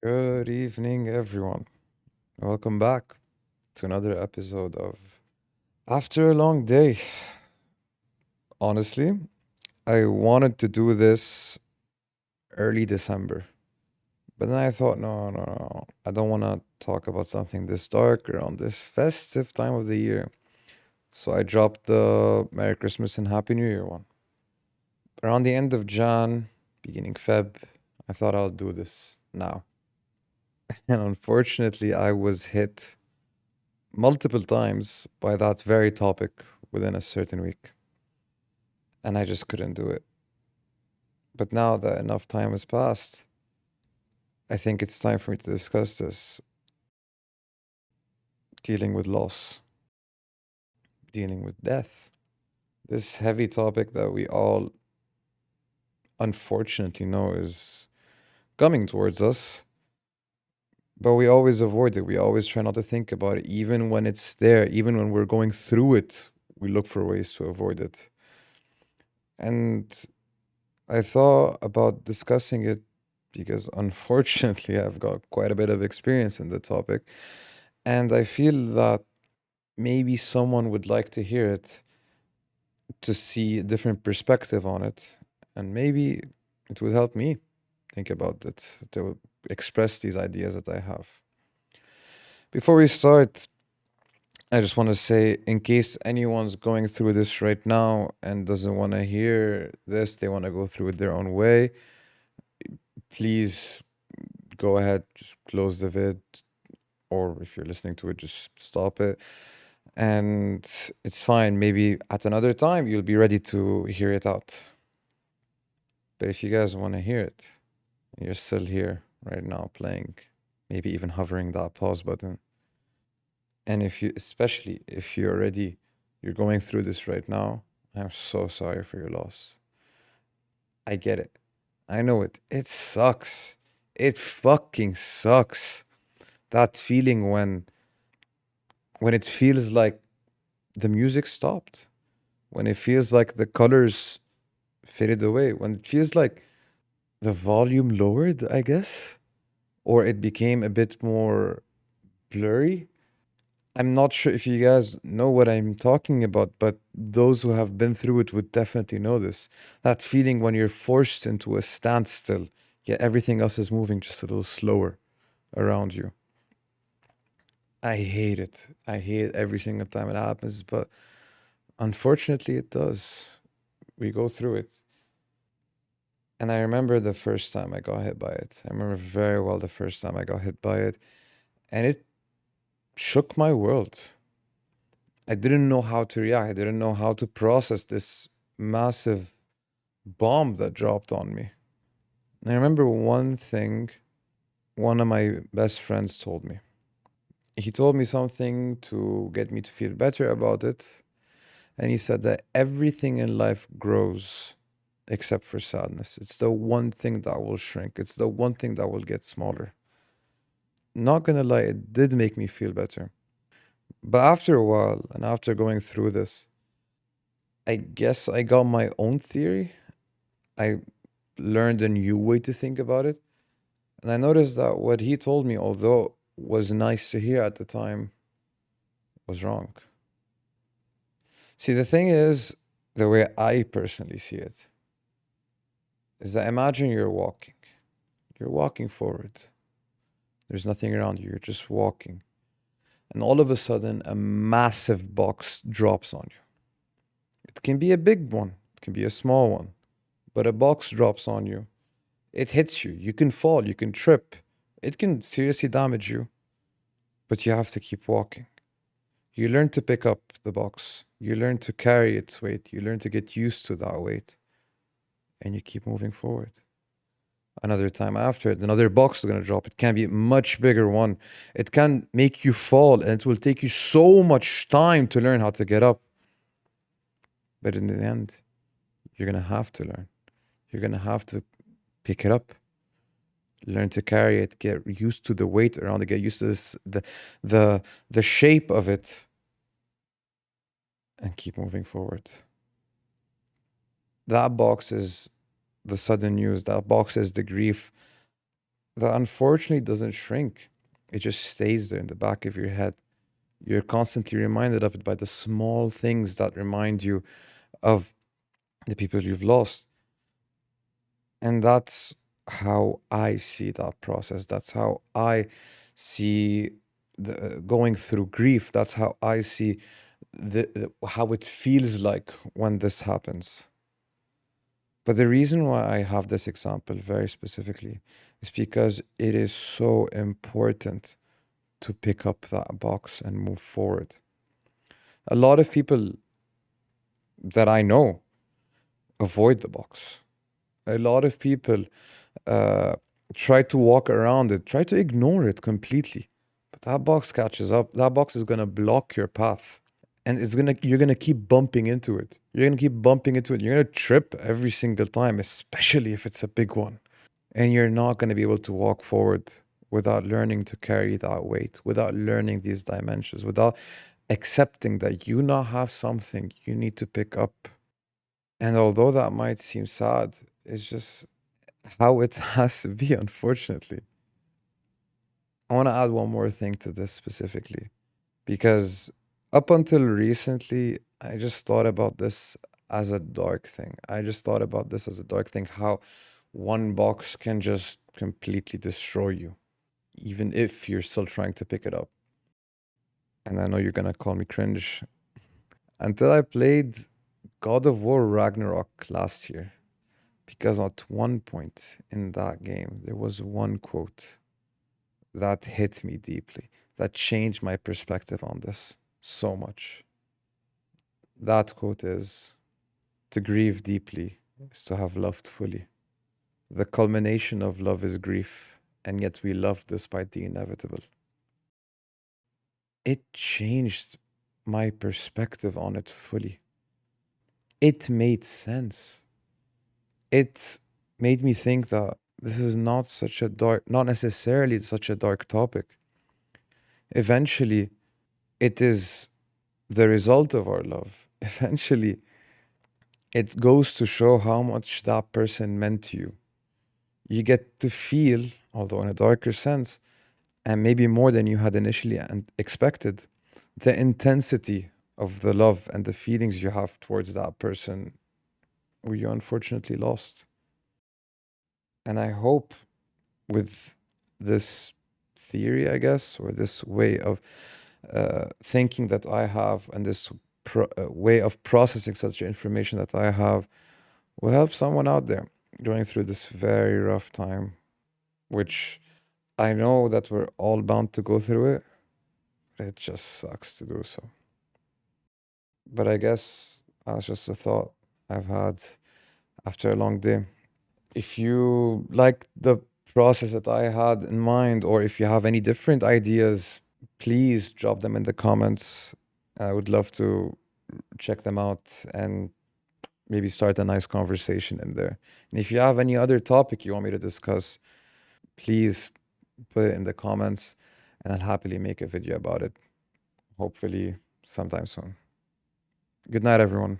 Good evening, everyone. Welcome back to another episode of After a Long Day. Honestly, I wanted to do this early December, but then I thought, no. I don't want to talk about something this dark around this festive time of the year. So I dropped the Merry Christmas and Happy New Year one. Around the end of Jan, beginning Feb, I thought I'll do this now. And unfortunately, I was hit multiple times by that very topic within a certain week, and I just couldn't do it. But now that enough time has passed, I think it's time for me to discuss this dealing with loss, dealing with death. This heavy topic that we all unfortunately know is coming towards us, but we always avoid it. We always try not to think about it, even when it's there, even when we're going through it, we look for ways to avoid it. And I thought about discussing it because unfortunately I've got quite a bit of experience in the topic, and I feel that maybe someone would like to hear it to see a different perspective on it, and maybe it would help me think about it to express these ideas that I have. Before we start, I just want to say, in case anyone's going through this right now and doesn't want to hear this, they want to go through it their own way, please go ahead, just close the vid, or if you're listening to it, just stop it. And it's fine. Maybe at another time you'll be ready to hear it out. But if you guys want to hear it, you're still here right now playing, maybe even hovering that pause button. And if you, especially if you're going through this right now, I'm so sorry for your loss. I get it. I know it. It sucks. It fucking sucks. That feeling when it feels like the music stopped, when it feels like the colors faded away, when it feels like the volume lowered, I guess, or it became a bit more blurry. I'm not sure if you guys know what I'm talking about, but those who have been through it would definitely know this. That feeling when you're forced into a standstill, yet everything else is moving just a little slower around you. I hate it. I hate it every single time it happens, but unfortunately, it does. We go through it. And I remember the first time I got hit by it. I remember very well the first time I got hit by it. And it shook my world. I didn't know how to react. I didn't know how to process this massive bomb that dropped on me. And I remember one thing one of my best friends told me. He told me something to get me to feel better about it. And he said that everything in life grows except for sadness. It's the one thing that will shrink, it's the one thing that will get smaller. Not gonna lie, it did make me feel better. But after a while, and after going through this, I guess I got my own theory. I learned a new way to think about it. And I noticed that what he told me, although was nice to hear at the time, was wrong. See, the thing is, the way I personally see it, is that imagine you're walking. You're walking forward. There's nothing around you. You're just walking. And all of a sudden, a massive box drops on you. It can be a big one, it can be a small one, but a box drops on you. It hits you. You can fall, you can trip. It can seriously damage you, but you have to keep walking. You learn to pick up the box. You learn to carry its weight. You learn to get used to that weight, and you keep moving forward. Another time after it, another box is going to drop. It can be a much bigger one. It can make you fall, and it will take you so much time to learn how to get up. But in the end, you're going to have to learn. You're going to have to pick it up, learn to carry it, get used to the weight around it, get used to this, the shape of it, and keep moving forward. That box is the sudden news. That box is the grief that unfortunately doesn't shrink. It just stays there in the back of your head. You're constantly reminded of it by the small things that remind you of the people you've lost. And that's how I see that process. That's how I see the going through grief. That's how I see how it feels like when this happens. But the reason why I have this example very specifically is because it is so important to pick up that box and move forward. A lot of people that I know avoid the box. A lot of people uh, try to walk around it, try to ignore it completely. But that box catches up. That box is gonna block your path. And you're gonna keep bumping into it. You're gonna keep bumping into it. You're gonna trip every single time, especially if it's a big one. And you're not gonna be able to walk forward without learning to carry that weight, without learning these dimensions, without accepting that you now have something you need to pick up. And although that might seem sad, it's just how it has to be, unfortunately. I want to add one more thing to this specifically, because up until recently, I just thought about this as a dark thing. I just thought about this as a dark thing, how one box can just completely destroy you, even if you're still trying to pick it up. And I know you're going to call me cringe. Until I played God of War Ragnarok last year, because at one point in that game, there was one quote that hit me deeply, that changed my perspective on this so much. That quote is: to grieve deeply is to have loved fully. The culmination of love is grief, and yet we love despite the inevitable. It changed my perspective on it fully. It made sense. It made me think that this is not such a dark, not necessarily such a dark topic. Eventually, it is the result of our love. Eventually, it goes to show how much that person meant to you. You get to feel, although in a darker sense, and maybe more than you had initially expected, the intensity of the love and the feelings you have towards that person who you unfortunately lost. And I hope with this theory, I guess, or this way of thinking that I have, and this way of processing such information that I have, will help someone out there going through this very rough time, which I know that we're all bound to go through it, but it just sucks to do so. But I guess that's just a thought I've had after a long day. If you like the process that I had in mind, or if you have any different ideas, please drop them in the comments. I would love to check them out and maybe start a nice conversation in there. And if you have any other topic you want me to discuss, please put it in the comments and I'll happily make a video about it, hopefully sometime soon. Good night, everyone.